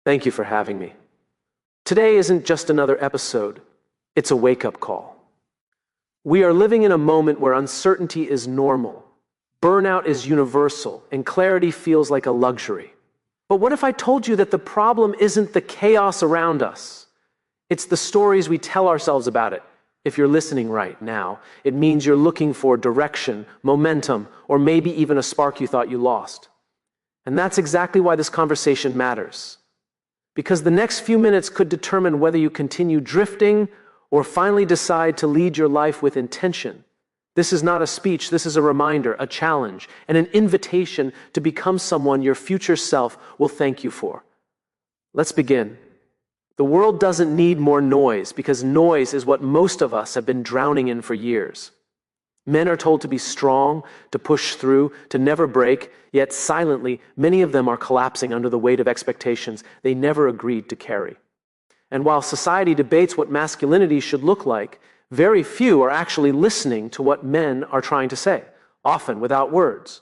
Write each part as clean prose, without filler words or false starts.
Thank you for having me. Today isn't just another episode, it's a wake-up call. We are living in a moment where uncertainty is normal, burnout is universal, and clarity feels like a luxury. But what if I told you that the problem isn't the chaos around us? It's the stories we tell ourselves about it. If you're listening right now, it means you're looking for direction, momentum, or maybe even a spark you thought you lost. And that's exactly why this conversation matters. Because the next few minutes could determine whether you continue drifting or finally decide to lead your life with intention. This is not a speech, this is a reminder, a challenge, and an invitation to become someone your future self will thank you for. Let's begin. The world doesn't need more noise because noise is what most of us have been drowning in for years. Men are told to be strong, to push through, to never break, yet silently, many of them are collapsing under the weight of expectations they never agreed to carry. And while society debates what masculinity should look like, very few are actually listening to what men are trying to say, often without words.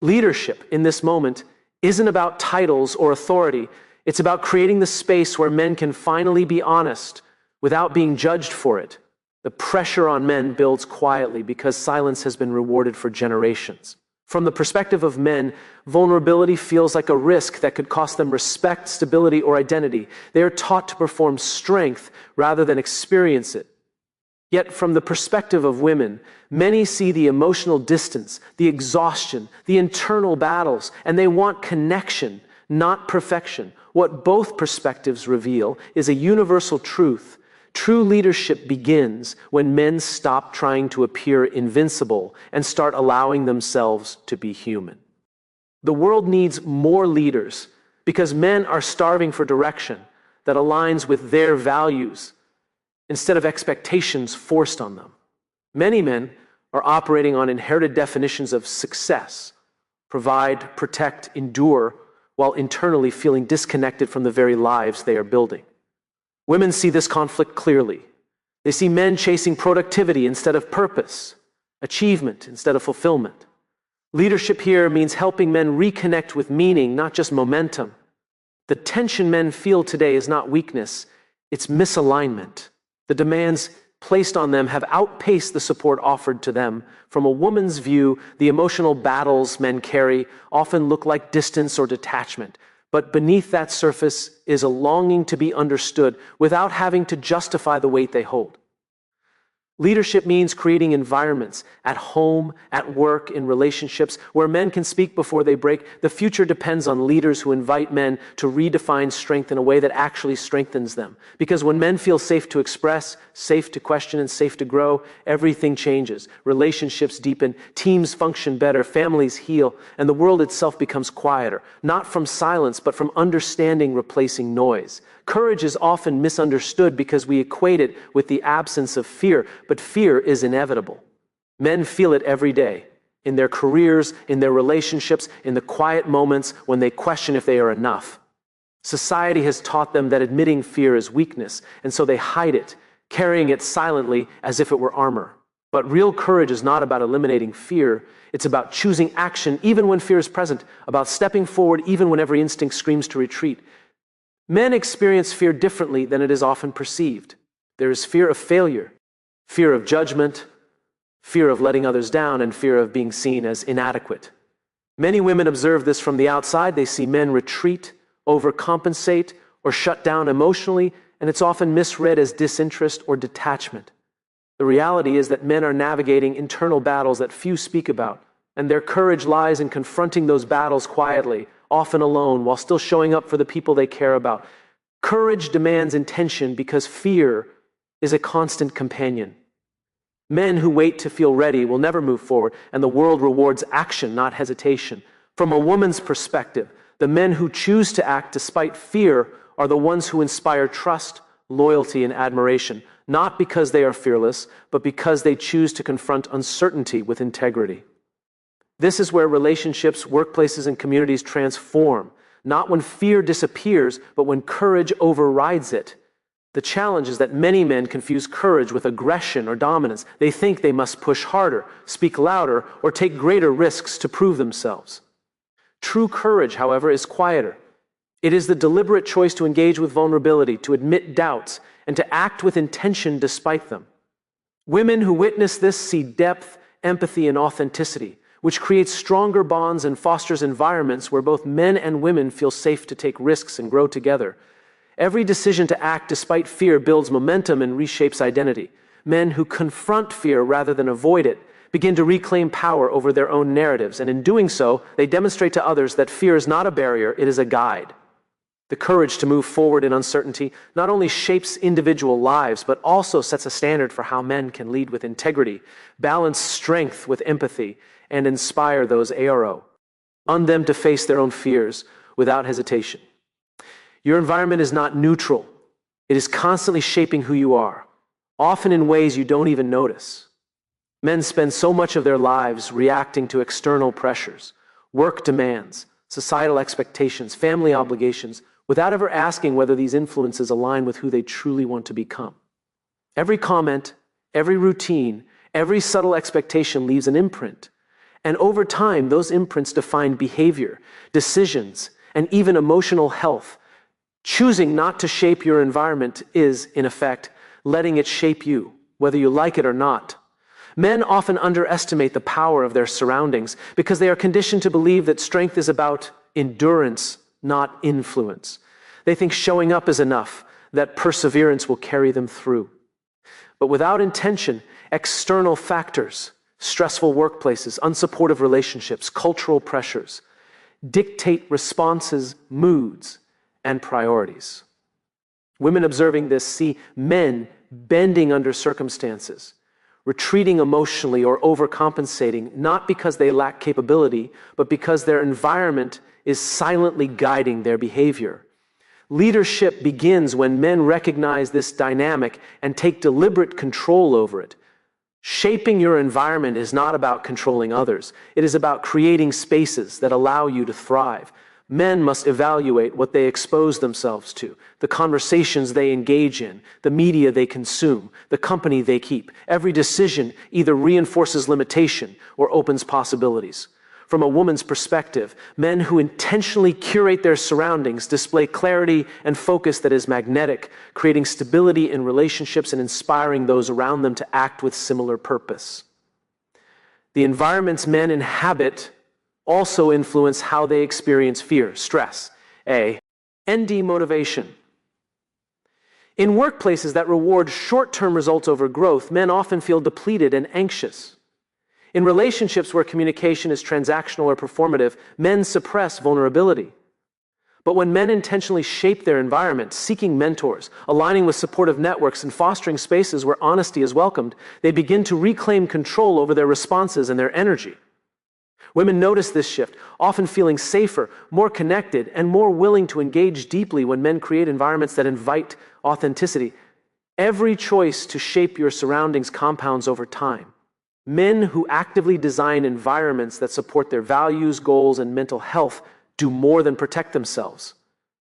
Leadership in this moment isn't about titles or authority. It's about creating the space where men can finally be honest without being judged for it. The pressure on men builds quietly because silence has been rewarded for generations. From the perspective of men, vulnerability feels like a risk that could cost them respect, stability, or identity. They are taught to perform strength rather than experience it. Yet from the perspective of women, many see the emotional distance, the exhaustion, the internal battles, and they want connection, not perfection. What both perspectives reveal is a universal truth. True leadership begins when men stop trying to appear invincible and start allowing themselves to be human. The world needs more leaders because men are starving for direction that aligns with their values instead of expectations forced on them. Many men are operating on inherited definitions of success: provide, protect, endure, while internally feeling disconnected from the very lives they are building. Women see this conflict clearly. They see men chasing productivity instead of purpose, achievement instead of fulfillment. Leadership here means helping men reconnect with meaning, not just momentum. The tension men feel today is not weakness, it's misalignment. The demands placed on them have outpaced the support offered to them. From a woman's view, the emotional battles men carry often look like distance or detachment. But beneath that surface is a longing to be understood without having to justify the weight they hold. Leadership means creating environments at home, at work, in relationships where men can speak before they break. The future depends on leaders who invite men to redefine strength in a way that actually strengthens them. Because when men feel safe to express, safe to question, and safe to grow, everything changes. Relationships deepen, teams function better, families heal, and the world itself becomes quieter, not from silence, but from understanding replacing noise. Courage is often misunderstood because we equate it with the absence of fear, but fear is inevitable. Men feel it every day, in their careers, in their relationships, in the quiet moments when they question if they are enough. Society has taught them that admitting fear is weakness, and so they hide it, carrying it silently as if it were armor. But real courage is not about eliminating fear. It's about choosing action even when fear is present, about stepping forward even when every instinct screams to retreat. Men experience fear differently than it is often perceived. There is fear of failure, fear of judgment, fear of letting others down, and fear of being seen as inadequate. Many women observe this from the outside. They see men retreat, overcompensate, or shut down emotionally, and it's often misread as disinterest or detachment. The reality is that men are navigating internal battles that few speak about, and their courage lies in confronting those battles quietly, often alone, while still showing up for the people they care about. Courage demands intention because fear is a constant companion. Men who wait to feel ready will never move forward, and the world rewards action, not hesitation. From a woman's perspective, the men who choose to act despite fear are the ones who inspire trust, loyalty, and admiration, not because they are fearless, but because they choose to confront uncertainty with integrity. This is where relationships, workplaces, and communities transform, not when fear disappears, but when courage overrides it. The challenge is that many men confuse courage with aggression or dominance. They think they must push harder, speak louder, or take greater risks to prove themselves. True courage, however, is quieter. It is the deliberate choice to engage with vulnerability, to admit doubts, and to act with intention despite them. Women who witness this see depth, empathy, and authenticity, which creates stronger bonds and fosters environments where both men and women feel safe to take risks and grow together. Every decision to act despite fear builds momentum and reshapes identity. Men who confront fear rather than avoid it begin to reclaim power over their own narratives, and in doing so, they demonstrate to others that fear is not a barrier, it is a guide. The courage to move forward in uncertainty not only shapes individual lives, but also sets a standard for how men can lead with integrity, balance strength with empathy, and inspire those on them to face their own fears without hesitation. Your environment is not neutral. It is constantly shaping who you are, often in ways you don't even notice. Men spend so much of their lives reacting to external pressures, work demands, societal expectations, family obligations, without ever asking whether these influences align with who they truly want to become. Every comment, every routine, every subtle expectation leaves an imprint. And over time, those imprints define behavior, decisions, and even emotional health. Choosing not to shape your environment is, in effect, letting it shape you, whether you like it or not. Men often underestimate the power of their surroundings because they are conditioned to believe that strength is about endurance, not influence. They think showing up is enough, that perseverance will carry them through. But without intention, external factors, stressful workplaces, unsupportive relationships, cultural pressures, dictate responses, moods, and priorities. Women observing this see men bending under circumstances, retreating emotionally or overcompensating, not because they lack capability, but because their environment is silently guiding their behavior. Leadership begins when men recognize this dynamic and take deliberate control over it. Shaping your environment is not about controlling others. It is about creating spaces that allow you to thrive. Men must evaluate what they expose themselves to, the conversations they engage in, the media they consume, the company they keep. Every decision either reinforces limitation or opens possibilities. From a woman's perspective, men who intentionally curate their surroundings display clarity and focus that is magnetic, creating stability in relationships and inspiring those around them to act with similar purpose. The environments men inhabit also influence how they experience fear, stress, and demotivation. In workplaces that reward short-term results over growth, men often feel depleted and anxious. In relationships where communication is transactional or performative, men suppress vulnerability. But when men intentionally shape their environment, seeking mentors, aligning with supportive networks, and fostering spaces where honesty is welcomed, they begin to reclaim control over their responses and their energy. Women notice this shift, often feeling safer, more connected, and more willing to engage deeply when men create environments that invite authenticity. Every choice to shape your surroundings compounds over time. Men who actively design environments that support their values, goals, and mental health do more than protect themselves.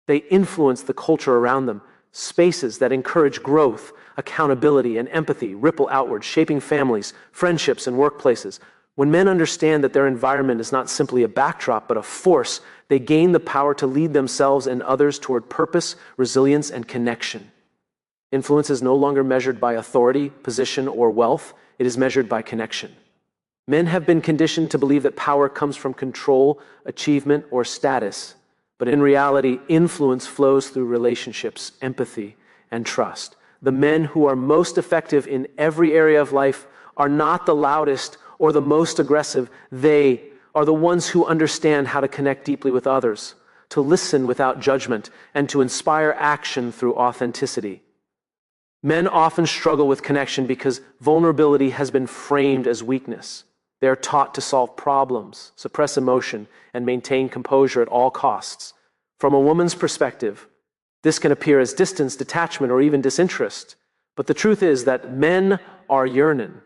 They influence the culture around them. Spaces that encourage growth, accountability, and empathy ripple outward, shaping families, friendships, and workplaces. When men understand that their environment is not simply a backdrop, but a force, they gain the power to lead themselves and others toward purpose, resilience, and connection. Influence is no longer measured by authority, position, or wealth. It is measured by connection. Men have been conditioned to believe that power comes from control, achievement, or status. But in reality, influence flows through relationships, empathy, and trust. The men who are most effective in every area of life are not the loudest or the most aggressive. They are the ones who understand how to connect deeply with others, to listen without judgment, and to inspire action through authenticity. Men often struggle with connection because vulnerability has been framed as weakness. They are taught to solve problems, suppress emotion, and maintain composure at all costs. From a woman's perspective, this can appear as distance, detachment, or even disinterest. But the truth is that men are yearning.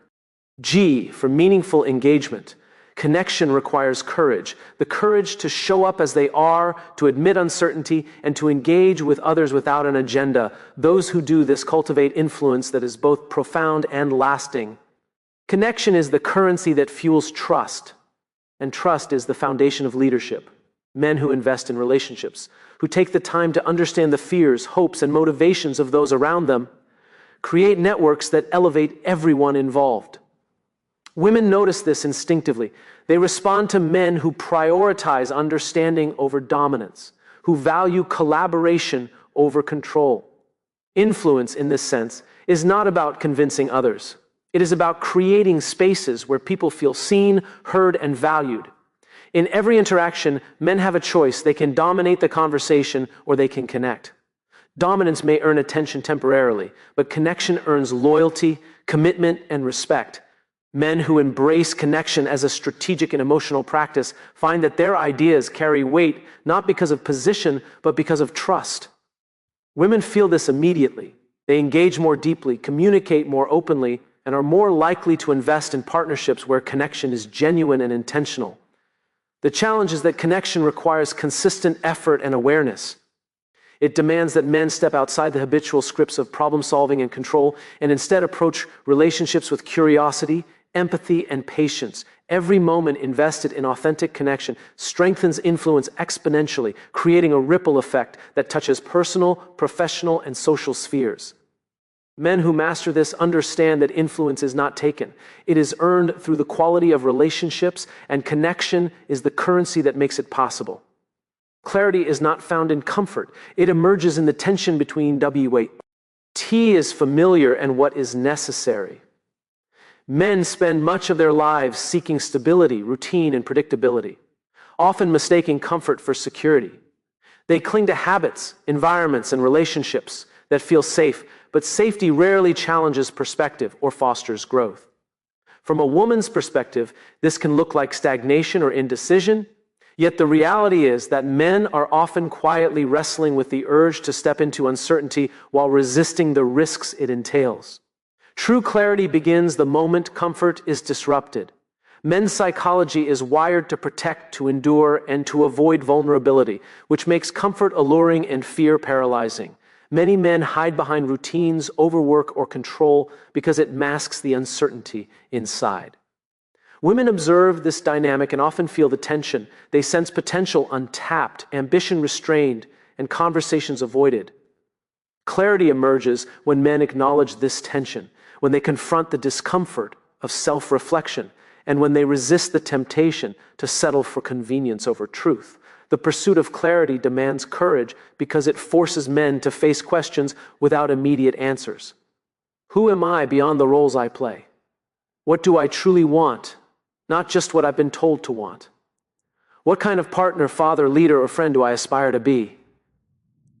G for meaningful engagement. Connection requires courage, the courage to show up as they are, to admit uncertainty, and to engage with others without an agenda. Those who do this cultivate influence that is both profound and lasting. Connection is the currency that fuels trust, and trust is the foundation of leadership. Men who invest in relationships, who take the time to understand the fears, hopes, and motivations of those around them, create networks that elevate everyone involved. Women notice this instinctively. They respond to men who prioritize understanding over dominance, who value collaboration over control. Influence, in this sense, is not about convincing others. It is about creating spaces where people feel seen, heard, and valued. In every interaction, men have a choice. They can dominate the conversation or they can connect. Dominance may earn attention temporarily, but connection earns loyalty, commitment, and respect. Men who embrace connection as a strategic and emotional practice find that their ideas carry weight not because of position, but because of trust. Women feel this immediately. They engage more deeply, communicate more openly, and are more likely to invest in partnerships where connection is genuine and intentional. The challenge is that connection requires consistent effort and awareness. It demands that men step outside the habitual scripts of problem solving and control and instead approach relationships with curiosity, empathy, and patience. Every moment invested in authentic connection strengthens influence exponentially, creating a ripple effect that touches personal, professional, and social spheres. Men who master this understand that influence is not taken. It is earned through the quality of relationships, and connection is the currency that makes it possible. Clarity is not found in comfort. It emerges in the tension between T is familiar and what is necessary. Men spend much of their lives seeking stability, routine, and predictability, often mistaking comfort for security. They cling to habits, environments, and relationships that feel safe, but safety rarely challenges perspective or fosters growth. From a woman's perspective, this can look like stagnation or indecision, yet the reality is that men are often quietly wrestling with the urge to step into uncertainty while resisting the risks it entails. True clarity begins the moment comfort is disrupted. Men's psychology is wired to protect, to endure, and to avoid vulnerability, which makes comfort alluring and fear paralyzing. Many men hide behind routines, overwork, or control because it masks the uncertainty inside. Women observe this dynamic and often feel the tension. They sense potential untapped, ambition restrained, and conversations avoided. Clarity emerges when men acknowledge this tension, when they confront the discomfort of self-reflection, and when they resist the temptation to settle for convenience over truth. The pursuit of clarity demands courage because it forces men to face questions without immediate answers. Who am I beyond the roles I play? What do I truly want, not just what I've been told to want? What kind of partner, father, leader, or friend do I aspire to be?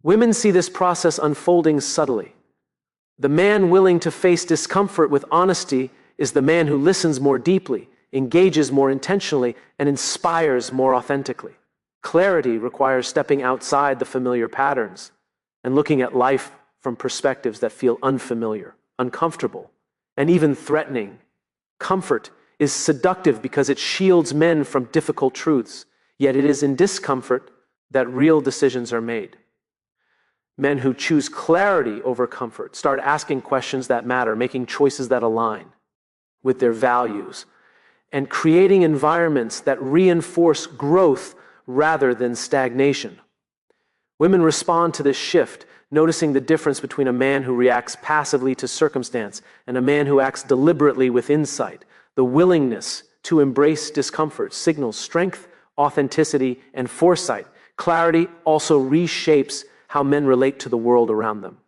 Women see this process unfolding subtly. The man willing to face discomfort with honesty is the man who listens more deeply, engages more intentionally, and inspires more authentically. Clarity requires stepping outside the familiar patterns and looking at life from perspectives that feel unfamiliar, uncomfortable, and even threatening. Comfort is seductive because it shields men from difficult truths, yet it is in discomfort that real decisions are made. Men who choose clarity over comfort start asking questions that matter, making choices that align with their values, and creating environments that reinforce growth rather than stagnation. Women respond to this shift, noticing the difference between a man who reacts passively to circumstance and a man who acts deliberately with insight. The willingness to embrace discomfort signals strength, authenticity, and foresight. Clarity also reshapes how men relate to the world around them.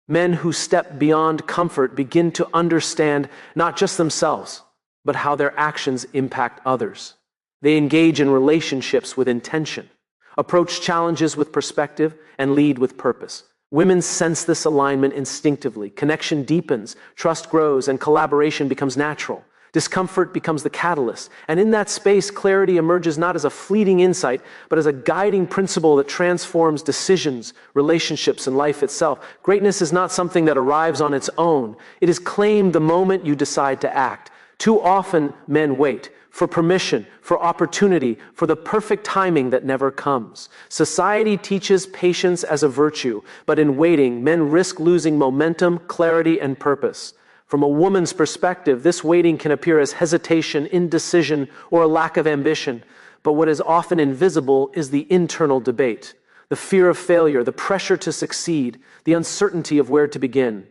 Men who step beyond comfort begin to understand not just themselves, but how their actions impact others. They engage in relationships with intention, approach challenges with perspective, and lead with purpose. Women sense this alignment instinctively. Connection deepens, trust grows, and collaboration becomes natural. Discomfort becomes the catalyst. And in that space, clarity emerges not as a fleeting insight, but as a guiding principle that transforms decisions, relationships, and life itself. Greatness is not something that arrives on its own. It is claimed the moment you decide to act. Too often, men wait for permission, for opportunity, for the perfect timing that never comes. Society teaches patience as a virtue, but in waiting, men risk losing momentum, clarity, and purpose. From a woman's perspective, this waiting can appear as hesitation, indecision, or a lack of ambition. But what is often invisible is the internal debate. the fear of failure, the pressure to succeed, the uncertainty of where to begin.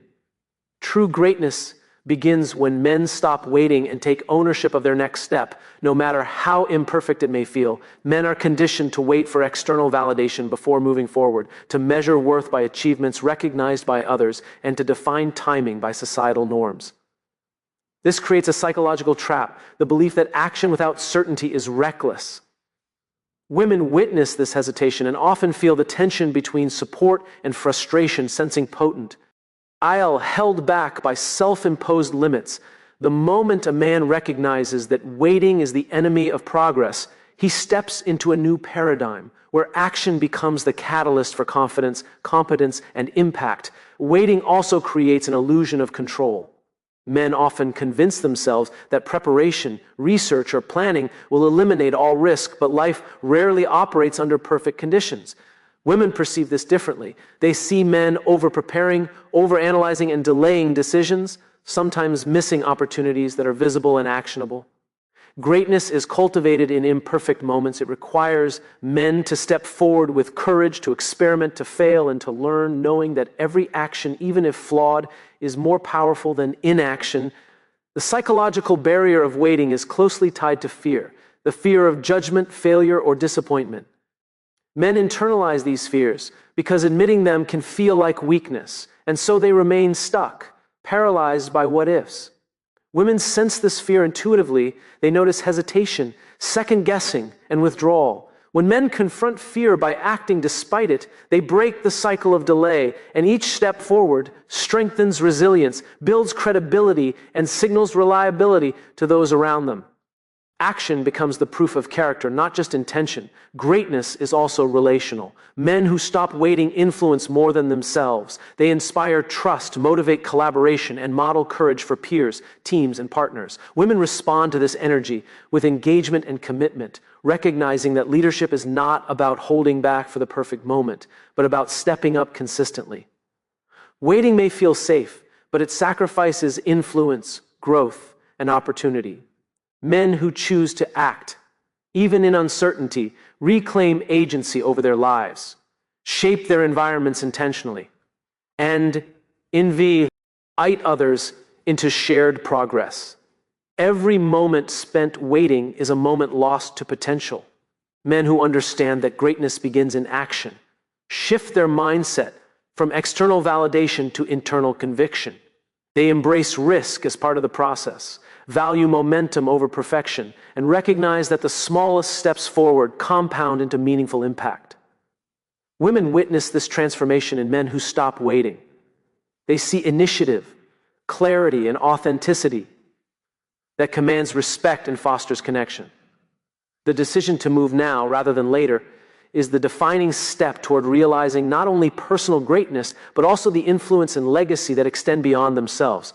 True greatness begins when men stop waiting and take ownership of their next step. No matter how imperfect it may feel, men are conditioned to wait for external validation before moving forward, to measure worth by achievements recognized by others, and to define timing by societal norms. This creates a psychological trap, the belief that action without certainty is reckless. Women witness this hesitation and often feel the tension between support and frustration, sensing potent. Held back by self-imposed limits. The moment a man recognizes that waiting is the enemy of progress, he steps into a new paradigm where action becomes the catalyst for confidence, competence, and impact. Waiting also creates an illusion of control. Men often convince themselves that preparation, research, or planning will eliminate all risk, but life rarely operates under perfect conditions. Women perceive this differently. They see men over-preparing, over-analyzing, and delaying decisions, sometimes missing opportunities that are visible and actionable. Greatness is cultivated in imperfect moments. It requires men to step forward with courage, to experiment, to fail, and to learn, knowing that every action, even if flawed, is more powerful than inaction. The psychological barrier of waiting is closely tied to fear, the fear of judgment, failure, or disappointment. Men internalize these fears because admitting them can feel like weakness, and so they remain stuck, paralyzed by what-ifs. Women sense this fear intuitively. They notice hesitation, second-guessing, and withdrawal. When men confront fear by acting despite it, they break the cycle of delay, and each step forward strengthens resilience, builds credibility, and signals reliability to those around them. Action becomes the proof of character, not just intention. Greatness is also relational. Men who stop waiting influence more than themselves. They inspire trust, motivate collaboration, and model courage for peers, teams, and partners. Women respond to this energy with engagement and commitment, recognizing that leadership is not about holding back for the perfect moment, but about stepping up consistently. Waiting may feel safe, but it sacrifices influence, growth, and opportunity. Men who choose to act, even in uncertainty, reclaim agency over their lives, shape their environments intentionally, and invite others into shared progress. Every moment spent waiting is a moment lost to potential. Men who understand that greatness begins in action shift their mindset from external validation to internal conviction. They embrace risk as part of the process, value momentum over perfection, and recognize that the smallest steps forward compound into meaningful impact. Women witness this transformation in men who stop waiting. They see initiative, clarity, and authenticity that commands respect and fosters connection. The decision to move now rather than later is the defining step toward realizing not only personal greatness, but also the influence and legacy that extend beyond themselves.